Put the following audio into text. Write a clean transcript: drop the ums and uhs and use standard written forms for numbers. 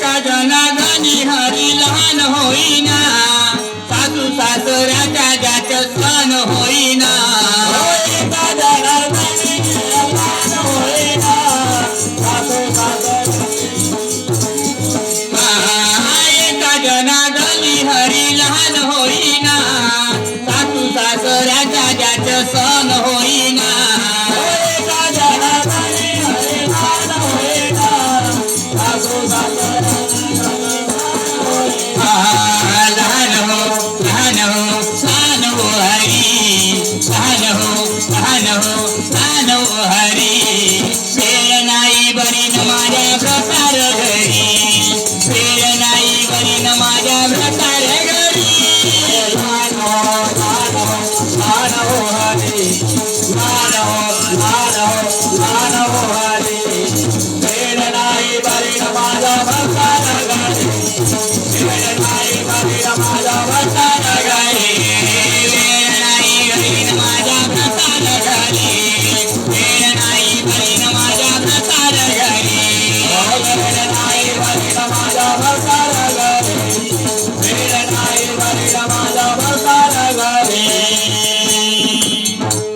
एका जनागणी हरी लहान होईना, सासू सासऱ्याच्या ज्याचं सण होईना. एका जनागणी लहान होईना, सासू एका जनागणी हरी लहान होईना, सासू सासऱ्याच्या ज्याचं सण होईना. एका जनागणी हरी लहान होईना, सासू लहान हो लहान हो लहान हो हरी, लहान हो लहान हो लहान हो हरी. वेळ नाही बरी न माझ्या प्रकार घरी, वेळ नाही बरी न माझ्या प्रकार घरी. लहान हो हरी, लहान हो हरी. वेळ नाही बरी न माझा भक्तार घरी, वेळ नाही बरी न माझा भक्तार घरी. वेळ नाही बरी न माझ्या प्रकार घरी, वेळ नाही बरी न माझ्या प्रकार घरी. वेळ नाही बरी न माझा भक्तार घरी, वेळ नाही बरी न माझा